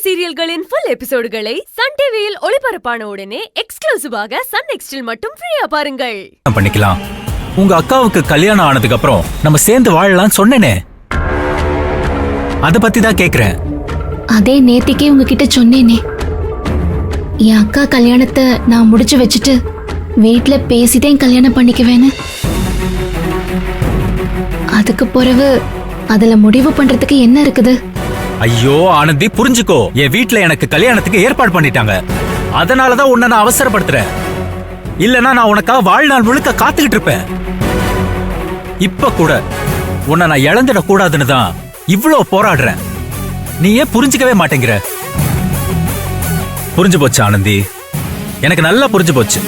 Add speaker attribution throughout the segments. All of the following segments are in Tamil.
Speaker 1: சீரியல்களின் ஃபுல் எபிசோடுகளை சன் டிவியில் ஒளிபரப்பான உடனே எக்ஸ்க்ளூசிவாக சன் நெக்ஸ்டில் மட்டும் ஃப்ரீயா பாருங்கள்.
Speaker 2: பண்ணிக்கலாம். உங்க அக்காவுக்கு கல்யாணம் ஆனதுக்கு அப்புறம் நம்ம சேர்ந்து வாழலாம் சொன்னேனே, அத பத்தி தான் கேக்குறேன்.
Speaker 3: அதே நேத்திக்கே உங்ககிட்ட சொன்னேனே, என் அக்கா கல்யாணத்தை நான் முடிச்சு வச்சுட்டு வீட்டுல பேசிதான் கல்யாணம் பண்ணிக்குவேன்னு. அதுக்கு பிறகு அதுல முடிவு பண்றதுக்கு என்ன இருக்குது?
Speaker 2: ஐயோ ஆனந்தி, புரிஞ்சுக்கோ. என் வீட்டுல எனக்கு கல்யாணத்துக்கு ஏற்பாடு பண்ணிட்டாங்க. அதனாலதான் உன்னை நான் அவசரப்படுத்துறேன். இல்லனா நான் உனக்காக வாழ்நாள் முழுக்க காத்துக்கிட்டு இருப்பேன். இப்ப கூட உன்னை நான் இழந்துட கூடாதுன்னு தான் இவ்வளவு போராடுறேன். நீ ஏன் புரிஞ்சுக்கவே மாட்டேங்கிற? புரிஞ்சு போச்சு ஆனந்தி, எனக்கு நல்லா புரிஞ்சு போச்சு.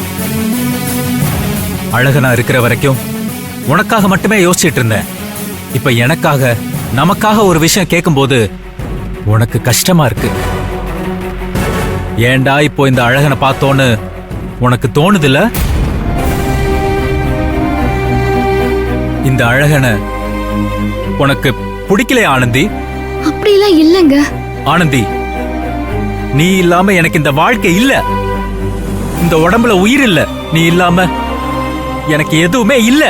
Speaker 2: அழகனா இருக்கிற வரைக்கும் உனக்காக மட்டுமே யோசிச்சுட்டு இருந்தேன். இப்ப எனக்காக, நமக்காக ஒரு விஷயம் கேட்கும் போது உனக்கு கஷ்டமா இருக்கு. ஏண்டா இப்போ இந்த அழகனை பார்த்தோன்னு உனக்கு தோணுதில்ல? இந்த அழகனை உனக்கு பிடிக்கலையா ஆனந்தி?
Speaker 3: அப்படிலாம் இல்லங்க
Speaker 2: ஆனந்தி, நீ இல்லாம எனக்கு இந்த வாழ்க்கை இல்ல. இந்த உடம்புல உயிர் இல்ல. நீ இல்லாம எனக்கு எதுவுமே இல்ல.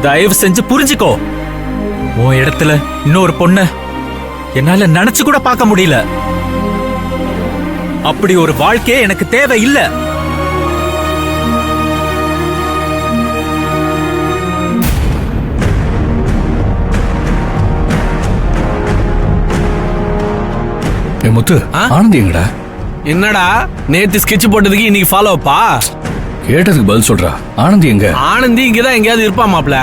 Speaker 2: தயவு செஞ்சு புரிஞ்சுக்கோ. உன் இடத்துல இன்னொரு பொண்ண என்னால நினைச்சு கூட பார்க்க முடியல. அப்படி ஒரு வாழ்க்கையே எனக்கு தேவை இல்ல.
Speaker 4: முத்து, ஆனந்தி எங்கடா?
Speaker 5: என்னடா நேத்து ஸ்கெட்ச் போட்டதுக்கு இன்னைக்கு ஃபாலோப்பா?
Speaker 4: கேட்டதுக்கு பதில் சொல்றா. ஆனந்தி எங்க?
Speaker 5: ஆனந்தி இங்கதான் எங்கேயாவது இருப்பா மாப்ள.